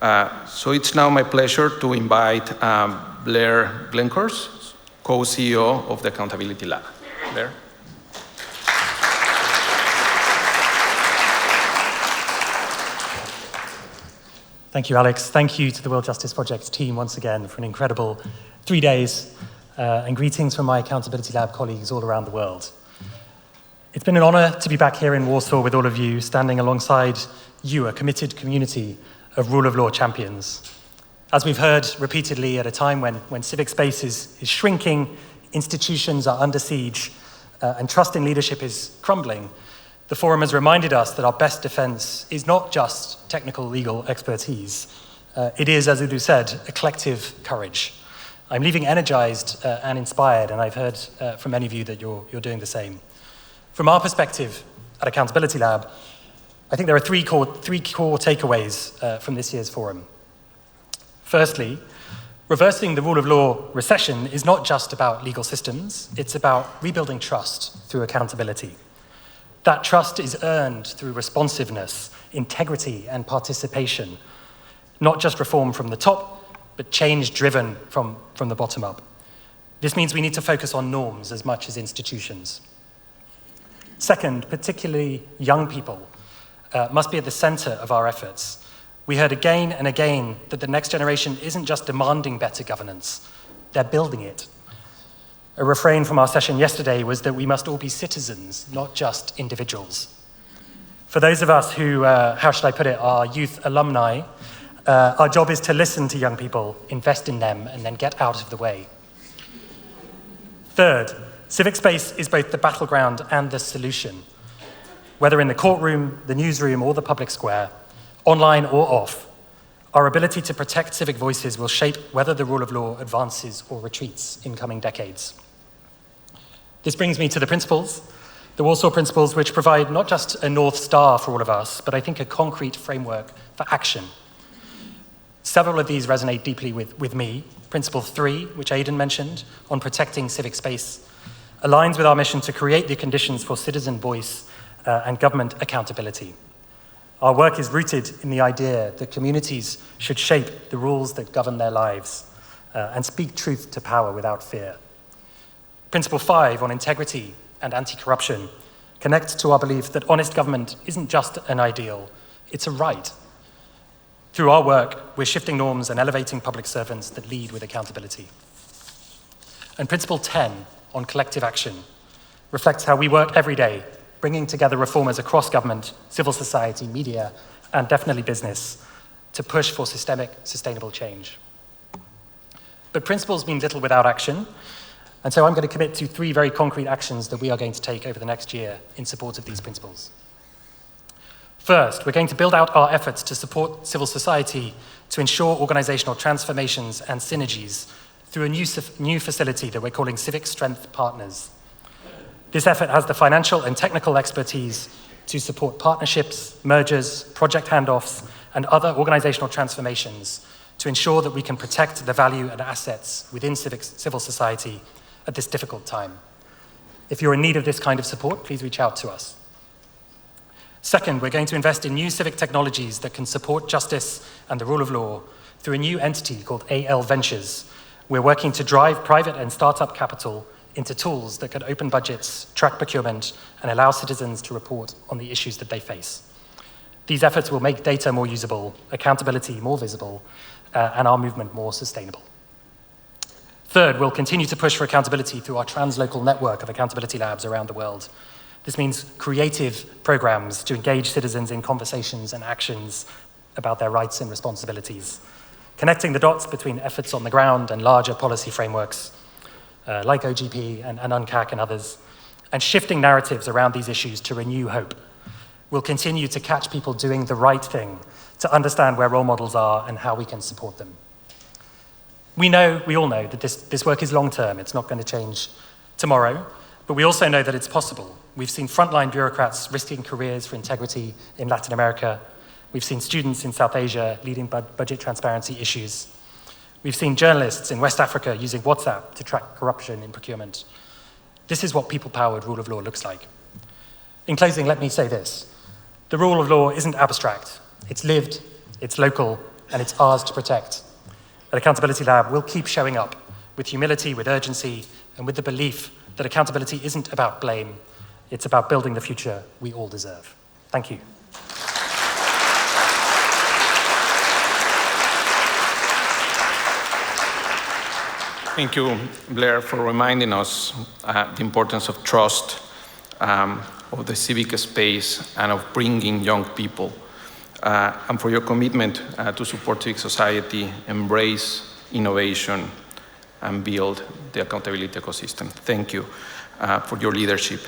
So it's now my pleasure to invite Blair Glencorse, co-CEO of the Accountability Lab. Blair. Thank you, Alex. Thank you to the World Justice Project's team once again for an incredible 3 days, and greetings from my Accountability Lab colleagues all around the world. It's been an honor to be back here in Warsaw with all of you, standing alongside you, a committed community of rule of law champions. As we've heard repeatedly at a time when civic space is shrinking, institutions are under siege, and trust in leadership is crumbling, the forum has reminded us that our best defense is not just technical legal expertise. It is, as Udo said, a collective courage. I'm leaving energized and inspired, and I've heard from many of you that you're doing the same. From our perspective at Accountability Lab, I think there are three core takeaways from this year's forum. Firstly, reversing the rule of law recession is not just about legal systems, it's about rebuilding trust through accountability. That trust is earned through responsiveness, integrity, and participation, not just reform from the top, but change driven from the bottom up. This means we need to focus on norms as much as institutions. Second, particularly young people must be at the center of our efforts. We heard again and again that the next generation isn't just demanding better governance, they're building it. A refrain from our session yesterday was that we must all be citizens, not just individuals. For those of us who, how should I put it, are youth alumni, our job is to listen to young people, invest in them, and then get out of the way. Third, civic space is both the battleground and the solution. Whether in the courtroom, the newsroom, or the public square, online or off, our ability to protect civic voices will shape whether the rule of law advances or retreats in coming decades. This brings me to the principles, the Warsaw Principles, which provide not just a North Star for all of us, but I think a concrete framework for action. Several of these resonate deeply with me. Principle 3, which Aidan mentioned, on protecting civic space, aligns with our mission to create the conditions for citizen voice and government accountability. Our work is rooted in the idea that communities should shape the rules that govern their lives and speak truth to power without fear. Principle 5 on integrity and anti-corruption connects to our belief that honest government isn't just an ideal, it's a right. Through our work, we're shifting norms and elevating public servants that lead with accountability. And Principle 10 on collective action reflects how we work every day, bringing together reformers across government, civil society, media, and definitely business to push for systemic, sustainable change. But principles mean little without action, and so I'm going to commit to 3 very concrete actions that we are going to take over the next year in support of these principles. First, we're going to build out our efforts to support civil society to ensure organizational transformations and synergies through a new facility that we're calling Civic Strength Partners. This effort has the financial and technical expertise to support partnerships, mergers, project handoffs, and other organizational transformations to ensure that we can protect the value and assets within civil society at this difficult time. If you're in need of this kind of support, please reach out to us. Second, we're going to invest in new civic technologies that can support justice and the rule of law through a new entity called AL Ventures. We're working to drive private and startup capital into tools that can open budgets, track procurement, and allow citizens to report on the issues that they face. These efforts will make data more usable, accountability more visible, and our movement more sustainable. Third, we'll continue to push for accountability through our translocal network of accountability labs around the world. This means creative programs to engage citizens in conversations and actions about their rights and responsibilities, connecting the dots between efforts on the ground and larger policy frameworks, like OGP and UNCAC and others, and shifting narratives around these issues to renew hope. We'll continue to catch people doing the right thing, to understand where role models are and how we can support them. We all know that this work is long-term. It's not going to change tomorrow, but we also know that it's possible. We've seen frontline bureaucrats risking careers for integrity in Latin America. We've seen students in South Asia leading budget transparency issues. We've seen journalists in West Africa using WhatsApp to track corruption in procurement. This is what people-powered rule of law looks like. In closing, let me say this. The rule of law isn't abstract. It's lived, it's local, and it's ours to protect. At Accountability Lab, we'll keep showing up with humility, with urgency, and with the belief that accountability isn't about blame, it's about building the future we all deserve. Thank you. Thank you, Blair, for reminding us the importance of trust, of the civic space, and of bringing young people, and for your commitment to support civic society, embrace innovation, and build the accountability ecosystem. Thank you for your leadership.